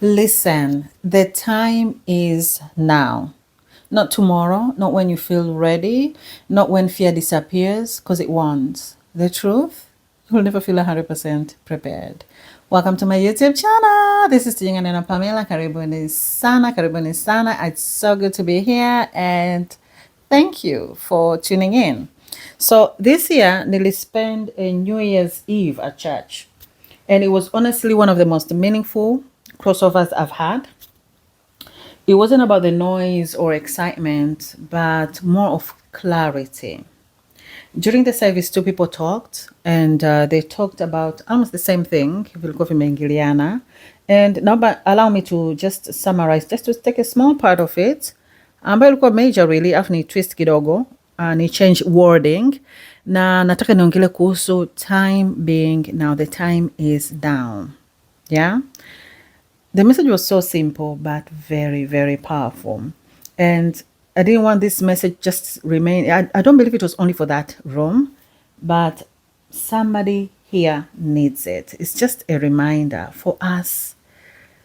Listen, the time is now. Not tomorrow, not when you feel ready, not when fear disappears, because it won't. The truth, you'll never feel 100% prepared. Welcome to my YouTube channel. This is Tujengane and Pamela. Karibuni sana, karibuni sana. It's so good to be here and thank you for tuning in. So this year, nearly spent a New Year's Eve at church. And it was honestly one of the most meaningful crossovers I've had. It wasn't about the noise or excitement, but more of clarity. During the service, two people talked, and they talked about almost the same thing, vilikuwa vimeingiliana. And now, but allow me to just summarize, just to take a small part of it, ambayo ilikuwa major really, afu ni twist kidogo, ni change wording, na nataka niongele kuhusu time being now, the time is down. Yeah? The message was so simple, but very, very powerful. And I didn't want this message just remain. I don't believe it was only for that room, but somebody here needs it. It's just a reminder for us,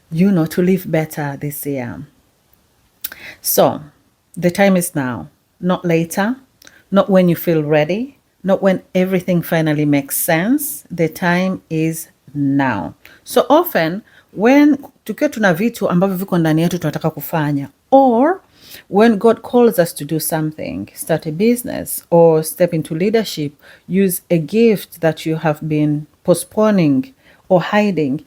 to live better this year. So the time is now, not later, not when you feel ready, not when everything finally makes sense. The time is now. So often when tukiwa tuna vitu ambavyo viko ndani yetu tunataka kufanya, or when God calls us to do something, start a business or step into leadership, use a gift that you have been postponing or hiding,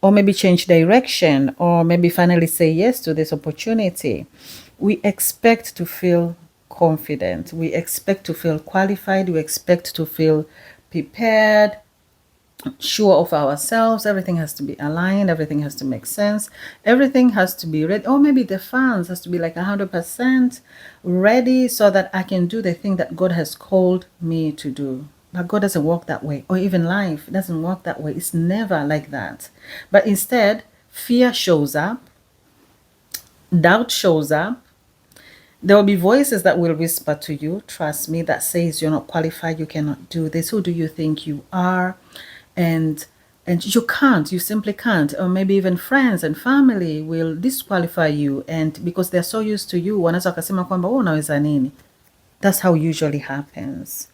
or maybe change direction, or maybe finally say yes to this opportunity, we expect to feel confident. We expect to feel qualified. We expect to feel prepared, sure of ourselves. Everything has to be aligned. Everything has to make sense. Everything has to be ready. Or maybe the funds has to be like 100% ready so that I can do the thing that God has called me to do. But God doesn't work that way. Or even life doesn't work that way. It's never like that. But instead, fear shows up. Doubt shows up. There will be voices that will whisper to you, trust me, that says you're not qualified, you cannot do this. Who do you think you are? And you can't, you simply can't. Or maybe even friends and family will disqualify you, and because they're so used to you, wanaweza wakasema kwamba wewe unaweza nini. That's how usually happens.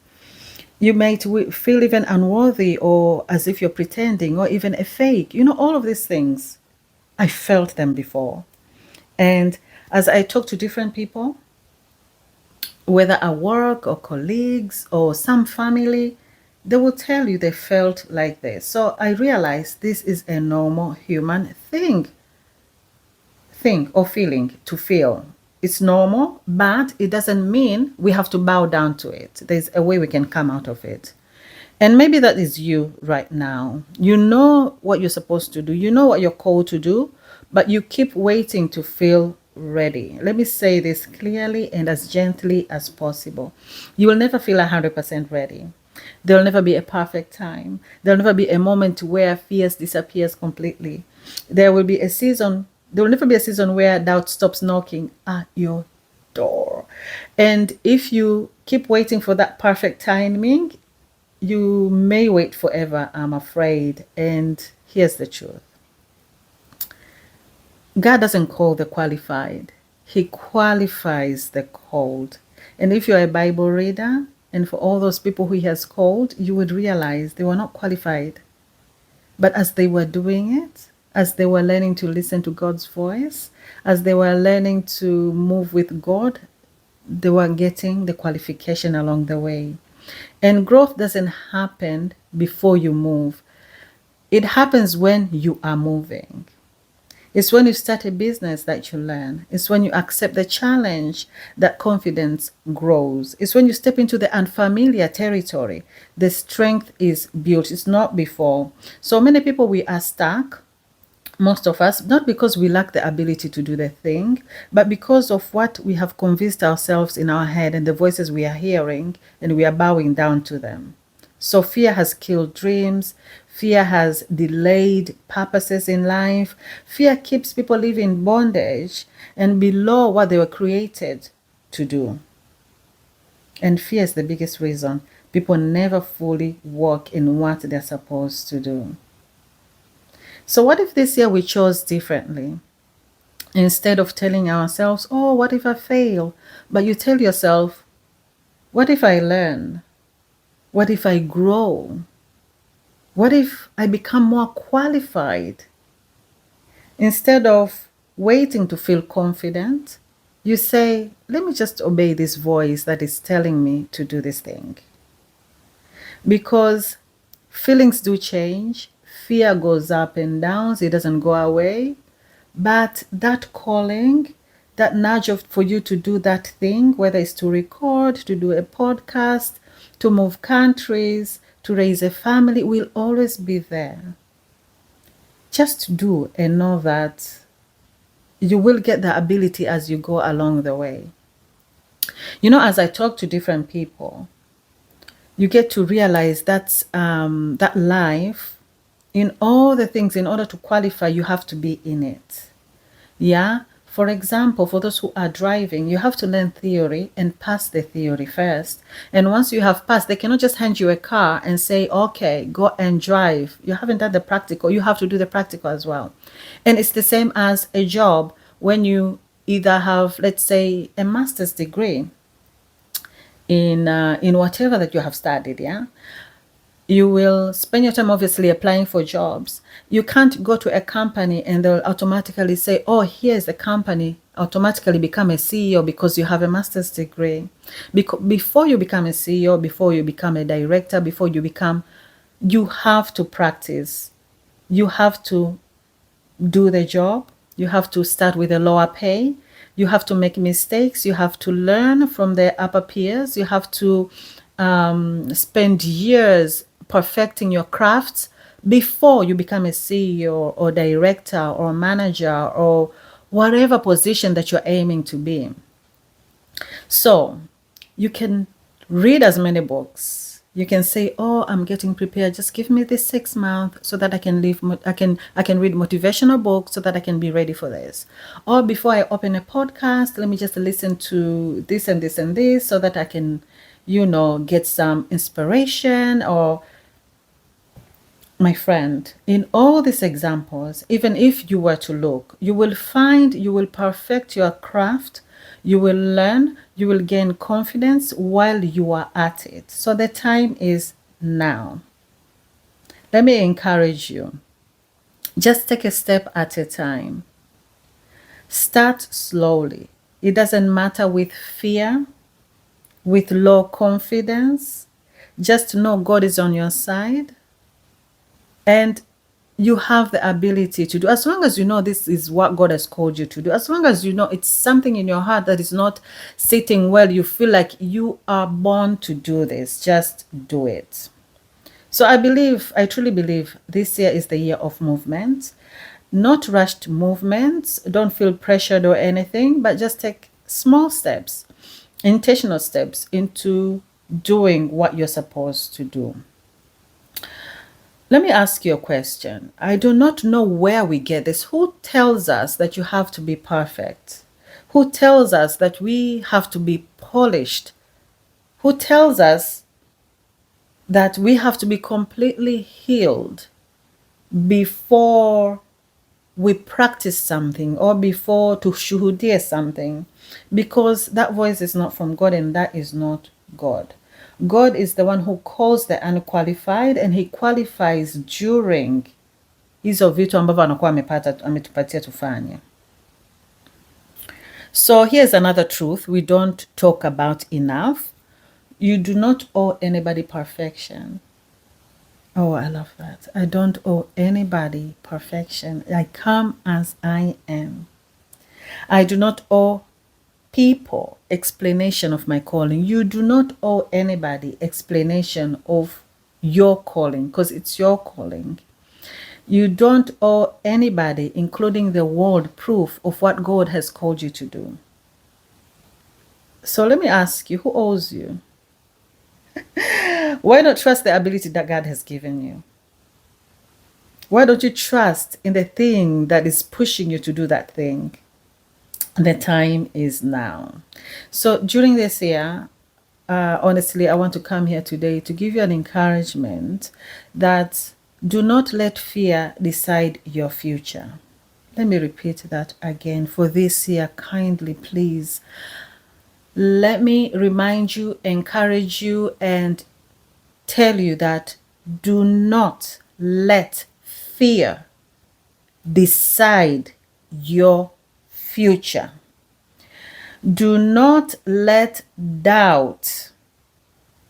You might feel even unworthy, or as if you're pretending, or even a fake. All of these things, I felt them before. And as I talk to different people, whether at work or colleagues or some family, they will tell you they felt like this. So I realized this is a normal human thing or feeling to feel. It's normal, but it doesn't mean we have to bow down to it. There's a way we can come out of it. And maybe that is you right now. You know what you're supposed to do. You know what you're called to do, but you keep waiting to feel ready. Let me say this clearly and as gently as possible. You will never feel 100% ready. There'll never be a perfect time. There'll never be a moment where fear disappears completely. There will never be a season where doubt stops knocking at your door. And if you keep waiting for that perfect timing, you may wait forever, I'm afraid. And here's the truth. God doesn't call the qualified. He qualifies the called. And if you're a Bible reader, and for all those people who he has called, you would realize they were not qualified. But as they were doing it, as they were learning to listen to God's voice, as they were learning to move with God, they were getting the qualification along the way. And growth doesn't happen before you move. It happens when you are moving. It's when you start a business that you learn. It's when you accept the challenge that confidence grows. It's when you step into the unfamiliar territory. The strength is built. It's not before. So many people, we are stuck. Most of us, not because we lack the ability to do the thing, but because of what we have convinced ourselves in our head and the voices we are hearing, and we are bowing down to them. So fear has killed dreams. Fear has delayed purposes in life. Fear keeps people living in bondage and below what they were created to do. And fear is the biggest reason people never fully walk in what they're supposed to do. So what if this year we chose differently? Instead of telling ourselves, oh, what if I fail? But you tell yourself, what if I learn? What if I grow? What if I become more qualified? Instead of waiting to feel confident, you say, let me just obey this voice that is telling me to do this thing. Because feelings do change, fear goes up and down, it doesn't go away. But that calling, that nudge for you to do that thing, whether it's to record, to do a podcast, to move countries, to raise a family, will always be there. Just do and know that you will get the ability as you go along the way. You know, as I talk to different people, you get to realize that life, in all the things, in order to qualify, you have to be in it. Yeah. For example, for those who are driving, you have to learn theory and pass the theory first. And once you have passed, they cannot just hand you a car and say, okay, go and drive. You haven't done the practical. You have to do the practical as well. And it's the same as a job. When you either have, let's say, a master's degree in whatever that you have studied, yeah, you will spend your time obviously applying for jobs. You can't go to a company and they'll automatically say, oh, here's the company, automatically become a CEO because you have a master's degree. Before you become a CEO, before you become a director, you have to practice. You have to do the job. You have to start with a lower pay. You have to make mistakes. You have to learn from the upper peers. You have to spend years perfecting your crafts before you become a CEO or director or manager or whatever position that you're aiming to be. So you can read as many books. You can say, oh, I'm getting prepared. Just give me this 6 months so that I can I can read motivational books so that I can be ready for this. Or before I open a podcast, let me just listen to this and this and this so that I can, get some inspiration. Or, my friend, in all these examples, even if you were to look, you will perfect your craft, you will learn, you will gain confidence while you are at it. So the time is now. Let me encourage you. Just take a step at a time. Start slowly. It doesn't matter with fear, with low confidence. Just know God is on your side. And you have the ability to do, as long as you know this is what God has called you to do, as long as you know it's something in your heart that is not sitting well, you feel like you are born to do this, just do it. So I truly believe this year is the year of movement, not rushed movements. Don't feel pressured or anything, but just take small steps, intentional steps into doing what you're supposed to do. Let me ask you a question. I do not know where we get this. Who tells us that you have to be perfect? Who tells us that we have to be polished? Who tells us that we have to be completely healed before we practice something or before to shuhudia something? Because that voice is not from God and that is not God. God is the one who calls the unqualified and he qualifies during hizo vitu ambavyo anakuwa ametupatia tufanye. So here's another truth we don't talk about enough. You do not owe anybody perfection. Oh, I love that. I don't owe anybody perfection. I come as I am. I do not owe people explanation of my calling. You do not owe anybody explanation of your calling because it's your calling. You don't owe anybody, including the world, proof of what God has called you to do. So let me ask you, who owes you? Why not trust the ability that God has given you? Why don't you trust in the thing that is pushing you to do that thing? The time is now. So during this year, honestly, I want to come here today to give you an encouragement that Do not let fear decide your future. Let me repeat that again for this year, kindly, please. Let me remind you, encourage you, and tell you that do not let fear decide your future. Do not let doubt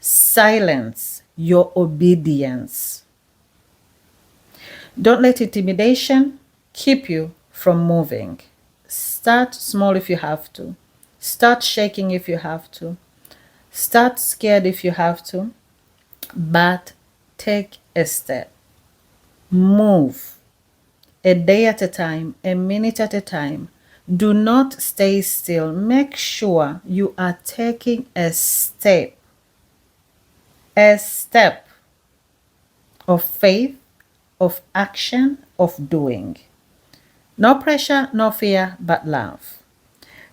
silence your obedience. Don't let intimidation keep you from moving. Start small if you have to. Start shaking if you have to. Start scared if you have to. But take a step. Move. A day at a time, a minute at a time. Do not stay still. Make sure you are taking a step of faith, of action, of doing. No pressure, no fear, but love.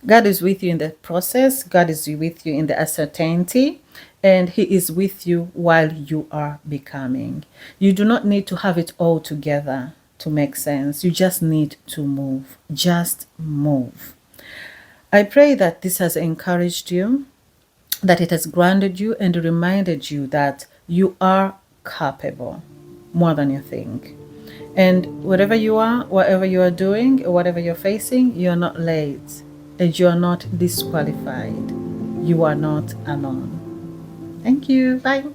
God is with you in the process. God is with you in the uncertainty, and He is with you while you are becoming. You do not need to have it all together to make sense. You just need to move. Just move. I pray that this has encouraged you, that it has grounded you and reminded you that you are capable more than you think. And whatever you are, whatever you are doing, whatever you're facing, you're not late and you're not disqualified. You are not alone. Thank you. Bye.